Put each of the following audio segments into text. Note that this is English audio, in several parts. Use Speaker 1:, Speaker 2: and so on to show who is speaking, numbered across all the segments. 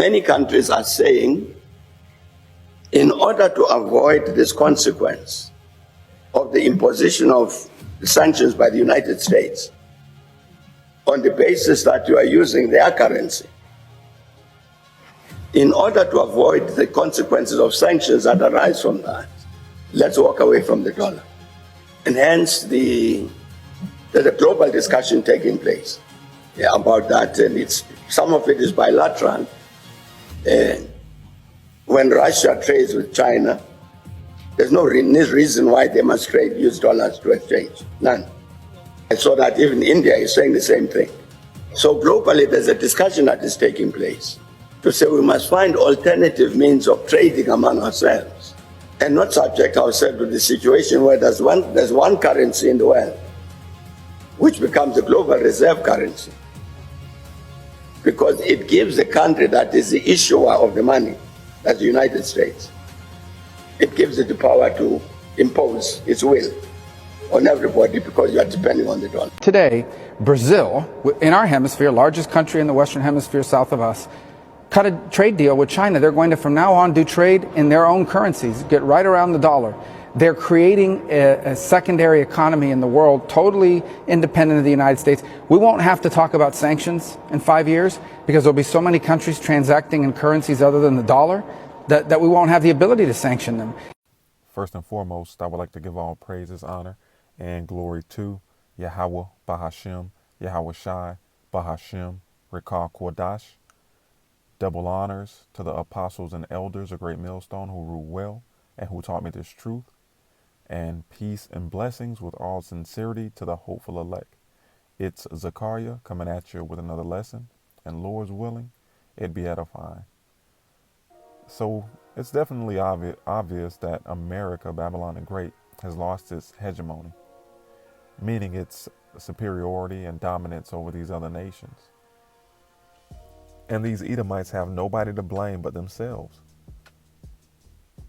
Speaker 1: many countries are saying, in order to avoid this consequence of the imposition of sanctions by the United States on the basis that you are using their currency, in order to avoid the consequences of sanctions that arise from that, let's walk away from the dollar. And hence there's a global discussion taking place about that, and some of it is bilateral. When Russia trades with China, there's no reason why they must use dollars to exchange. None. And so that even India is saying the same thing. So globally, there's a discussion that is taking place to say we must find alternative means of trading among ourselves and not subject ourselves to the situation where there's one currency in the world which becomes the global reserve currency, because it gives the country that is the issuer of the money, that's the United States, it gives it the power to impose its will on everybody because you are depending on the dollar.
Speaker 2: Today, Brazil, in our hemisphere, largest country in the Western Hemisphere south of us, cut a trade deal with China. They're going to, from now on, do trade in their own currencies, get right around the dollar. They're creating a secondary economy in the world, totally independent of the United States. We won't have to talk about sanctions in 5 years because there'll be so many countries transacting in currencies other than the dollar that we won't have the ability to sanction them.
Speaker 3: First and foremost, I would like to give all praises, honor, and glory to Yahweh Bahashem, Yahweh Shai, Bahashem, Rekah Kodash. Double honors to the apostles and elders, a great millstone who rule well and who taught me this truth. And peace and blessings with all sincerity to the hopeful elect. It's Zachariah coming at you with another lesson, and Lord's willing, it be edifying. So it's definitely obvious that America, Babylon the Great, has lost its hegemony, meaning its superiority and dominance over these other nations. And these Edomites have nobody to blame but themselves.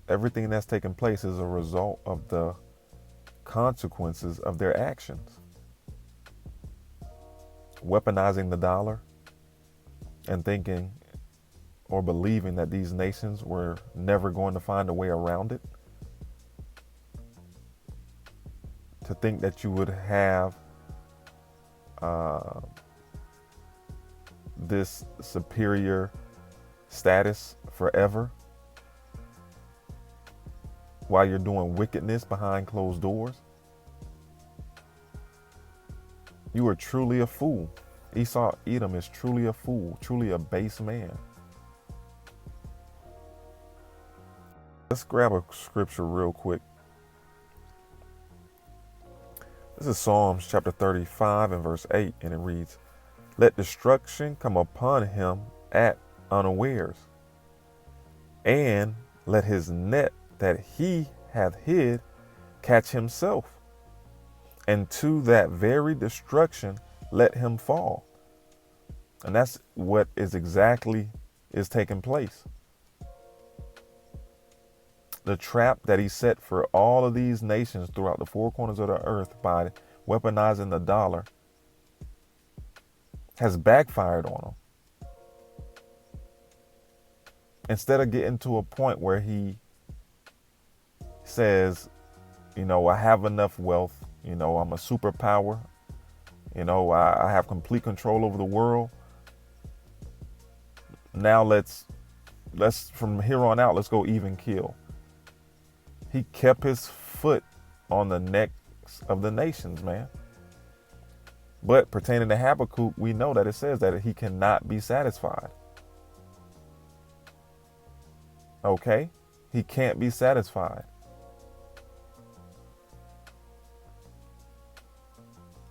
Speaker 3: Everything that's taken place is a result of the consequences of their actions. Weaponizing the dollar and thinking or believing that these nations were never going to find a way around it. To think that you would have this superior status forever while you're doing wickedness behind closed doors. You are truly a fool. Edom is truly a fool, truly a base man. Let's grab a scripture real quick. This is Psalms chapter 35 and verse 8, and it reads, "Let destruction come upon him at unawares, and let his net that he hath hid catch himself, and to that very destruction let him fall." And that's what is taking place. The trap that he set for all of these nations throughout the four corners of the earth by weaponizing the dollar has backfired on him. Instead of getting to a point where he says, I have enough wealth, I'm a superpower, I have complete control over the world. Now let's from here on out, let's go even kill. He kept his foot on the necks of the nations, man. But pertaining to Habakkuk, we know that it says that he cannot be satisfied. Okay? He can't be satisfied.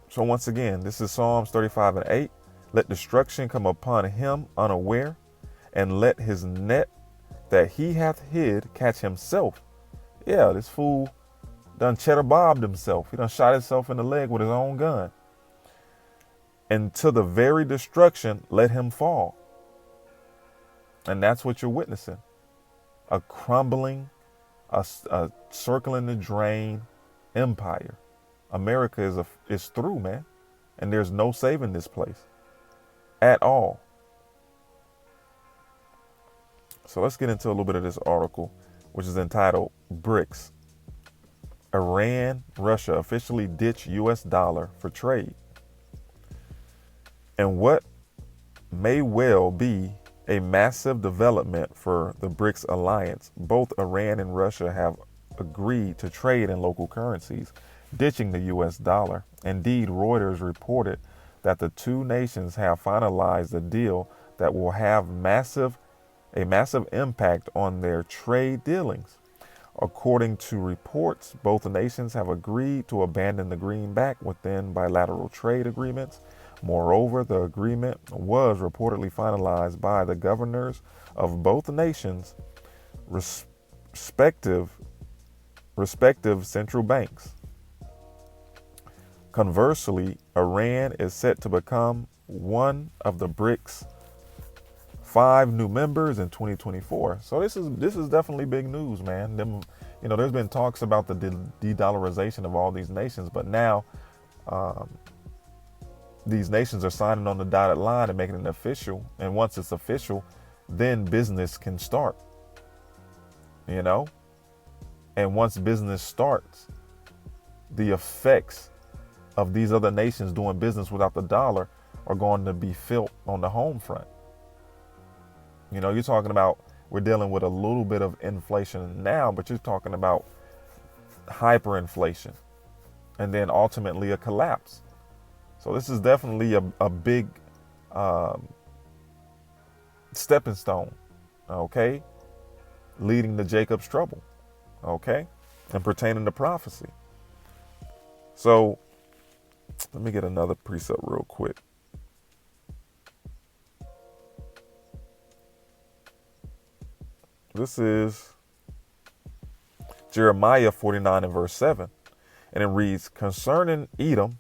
Speaker 3: So once again, this is Psalms 35 and 8. Let destruction come upon him unaware, and let his net that he hath hid catch himself. Yeah, this fool done cheddar bobbed himself. He done shot himself in the leg with his own gun. And to the very destruction, let him fall. And that's what you're witnessing. A crumbling, a circling the drain empire. America is through, man. And there's no saving this place at all. So let's get into a little bit of this article, which is entitled BRICS. Iran, Russia officially ditch US dollar for trade. And what may well be a massive development for the BRICS alliance. Both Iran and Russia have agreed to trade in local currencies, ditching the US dollar. Indeed, Reuters reported that the two nations have finalized a deal that will have a massive impact on their trade dealings. According to reports, both nations have agreed to abandon the greenback within bilateral trade agreements. Moreover, the agreement was reportedly finalized by the governors of both nations' respective central banks. Conversely, Iran is set to become one of the BRICS 5 new members in 2024. So this is definitely big news, man. There's been talks about the de-dollarization of all these nations, but now these nations are signing on the dotted line and making it official. And once it's official, then business can start. And once business starts, the effects of these other nations doing business without the dollar are going to be felt on the home front. You're talking about, we're dealing with a little bit of inflation now, but you're talking about hyperinflation and then ultimately a collapse. So this is definitely a big stepping stone, okay, leading to Jacob's trouble, okay, and pertaining to prophecy. So let me get another precept real quick. This is Jeremiah 49 and verse 7. And it reads, concerning Edom,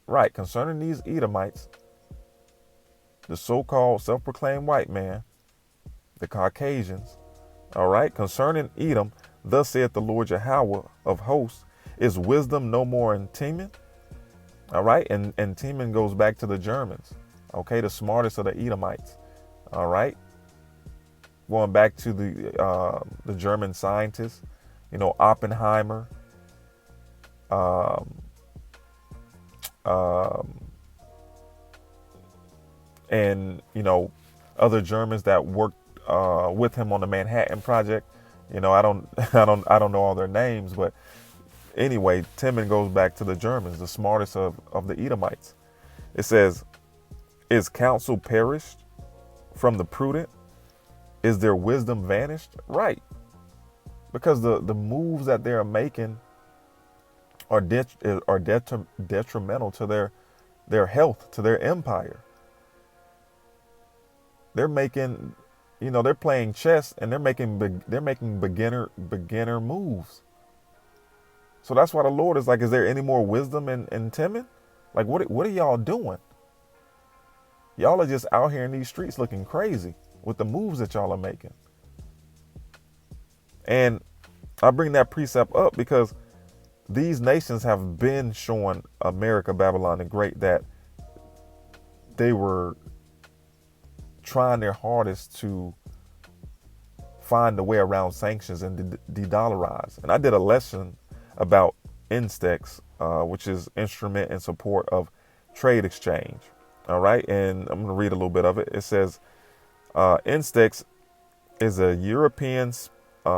Speaker 3: right, concerning these Edomites, the so-called self-proclaimed white man, the Caucasians, all right, concerning Edom, thus saith the Lord Yahweh of hosts, is wisdom no more in Teman? All right, and Teman goes back to the Germans, okay, the smartest of the Edomites, all right, going back to the German scientists, Oppenheimer, and other Germans that worked with him on the Manhattan Project. I don't know all their names, but anyway, Timon goes back to the Germans, the smartest of the Edomites. It says, is counsel perished from the prudent? Is their wisdom vanished? Right. Because the moves that they're making are detrimental to their health, to their empire. They're making, they're playing chess and they're making beginner moves. So that's why the Lord is like, is there any more wisdom in Timon? Like, what are y'all doing? Y'all are just out here in these streets looking crazy with the moves that y'all are making. And I bring that precept up because these nations have been showing America, Babylon the Great, that they were trying their hardest to find a way around sanctions and de-dollarize. And I did a lesson about INSTEX, which is Instrument in Support of Trade Exchange. All right. And I'm going to read a little bit of it. It says, INSTEX is a European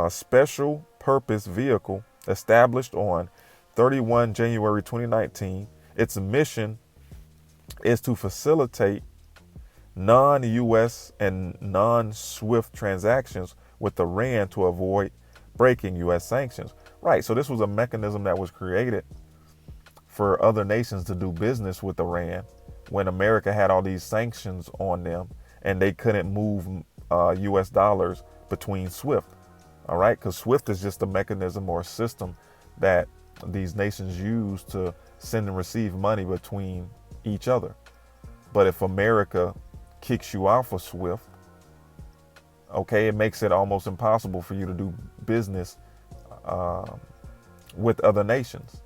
Speaker 3: special purpose vehicle established on 31 January 2019. Its mission is to facilitate non-U.S. and non-SWIFT transactions with Iran to avoid breaking U.S. sanctions. Right. So this was a mechanism that was created for other nations to do business with Iran when America had all these sanctions on them and they couldn't move U.S. dollars between SWIFT. All right. Because SWIFT is just a mechanism or a system that these nations use to send and receive money between each other. But if America kicks you off of SWIFT, okay, it makes it almost impossible for you to do business with other nations,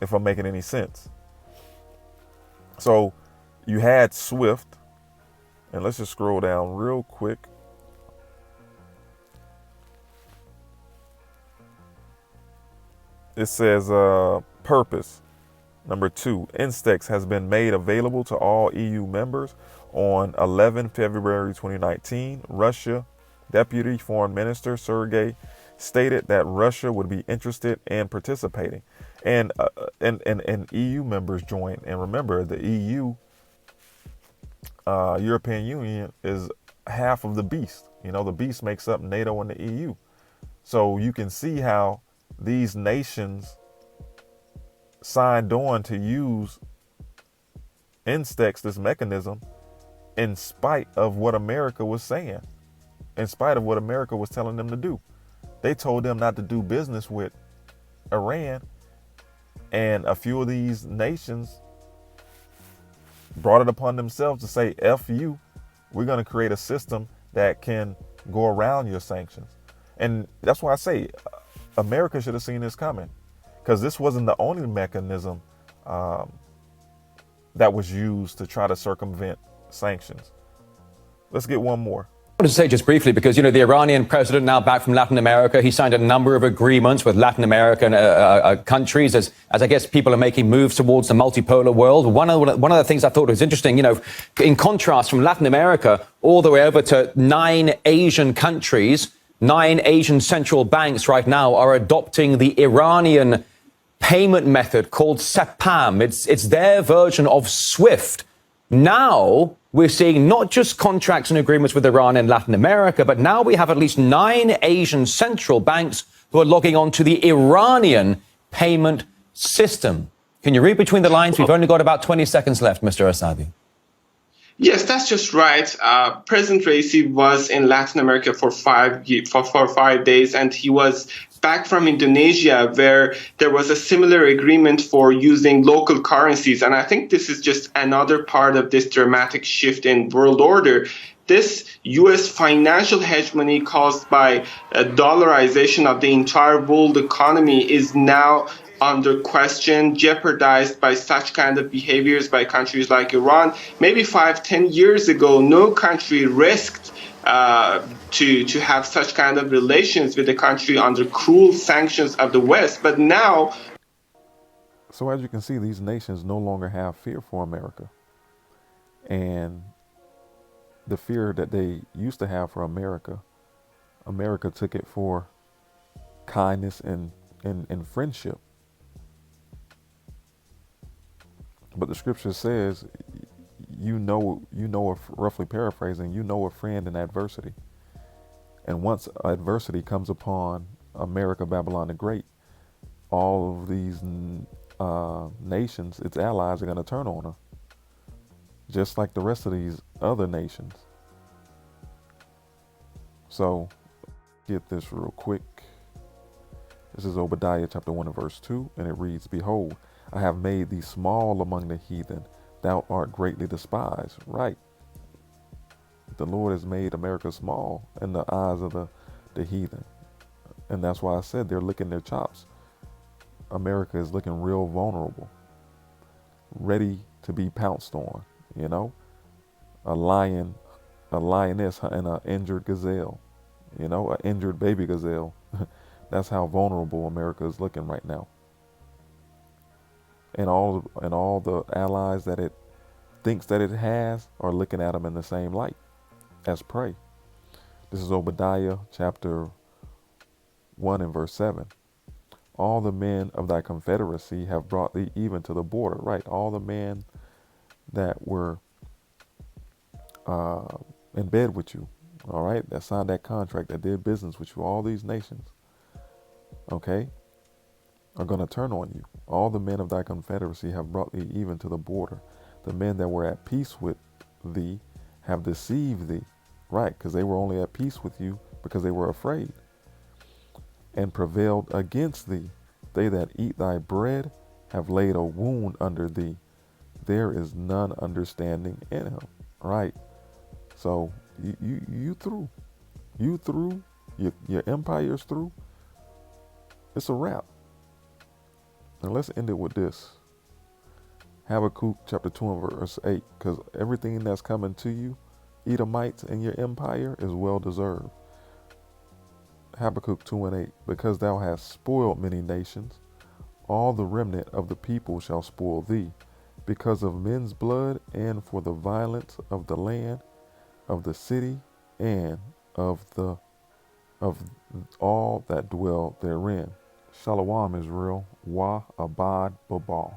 Speaker 3: if I'm making any sense. So you had SWIFT, and let's just scroll down real quick. It says purpose. Number 2, Instex has been made available to all EU members on 11 February 2019. Russia Deputy Foreign Minister Sergei stated that Russia would be interested in participating, and EU members joined. And remember, the EU, European Union, is half of the beast. You know, the beast makes up NATO and the EU. So you can see how these nations signed on to use Instex, this mechanism, in spite of what America was saying, in spite of what America was telling them to do. They told them not to do business with Iran, and a few of these nations brought it upon themselves to say, F you, we're going to create a system that can go around your sanctions. And that's why I say America should have seen this coming, because this wasn't the only mechanism that was used to try to circumvent sanctions. Let's get one more.
Speaker 4: I wanted to say just briefly, because, the Iranian president, now back from Latin America, he signed a number of agreements with Latin American countries as I guess people are making moves towards the multipolar world. One of the things I thought was interesting, in contrast from Latin America all the way over to 9 Asian countries, 9 Asian central banks right now are adopting the Iranian payment method called SEPAM. It's their version of SWIFT. Now we're seeing not just contracts and agreements with Iran and Latin America, but now we have at least 9 Asian central banks who are logging on to the Iranian payment system. Can you read between the lines? We've only got about 20 seconds left, Mr. Asadi.
Speaker 5: Yes, that's just right. President Raisi was in Latin America for 5 days, and he was back from Indonesia, where there was a similar agreement for using local currencies. And I think this is just another part of this dramatic shift in world order. This U.S. financial hegemony caused by a dollarization of the entire world economy is now under question, jeopardized by such kind of behaviors by countries like Iran. Maybe 5-10 years ago, no country risked to have such kind of relations with a country under cruel sanctions of the West. But now...
Speaker 3: So as you can see, these nations no longer have fear for America. And the fear that they used to have for America, America took it for kindness and friendship. But the scripture says, roughly paraphrasing, a friend in adversity. And once adversity comes upon America, Babylon the Great, all of these nations, its allies, are going to turn on her. Just like the rest of these other nations. So, get this real quick. This is Obadiah chapter 1 and verse 2, and it reads, Behold, I have made thee small among the heathen. Thou art greatly despised. Right. The Lord has made America small in the eyes of the heathen. And that's why I said they're licking their chops. America is looking real vulnerable. Ready to be pounced on, A lion, a lioness and an injured gazelle, an injured baby gazelle. That's how vulnerable America is looking right now. And all the allies that it thinks that it has are looking at them in the same light as prey. This is Obadiah chapter 1 and verse 7. All the men of thy confederacy have brought thee even to the border. Right. All the men that were in bed with you. All right. That signed that contract, that did business with you. All these nations. Okay. Are going to turn on you. All the men of thy confederacy have brought thee even to the border. The men that were at peace with thee have deceived thee. Right, because they were only at peace with you because they were afraid. And prevailed against thee. They that eat thy bread have laid a wound under thee. There is none understanding in him. Right. So you through. You through. Your empire's through. It's a wrap. And let's end it with this. Habakkuk chapter 2 and verse 8. Because everything that's coming to you, Edomites and your empire, is well deserved. Habakkuk 2 and 8. Because thou hast spoiled many nations, All the remnant of the people shall spoil thee, because of men's blood, and for the violence of the land, of the city, and of all that dwell therein. Shalom, Israel. Wa abad babal.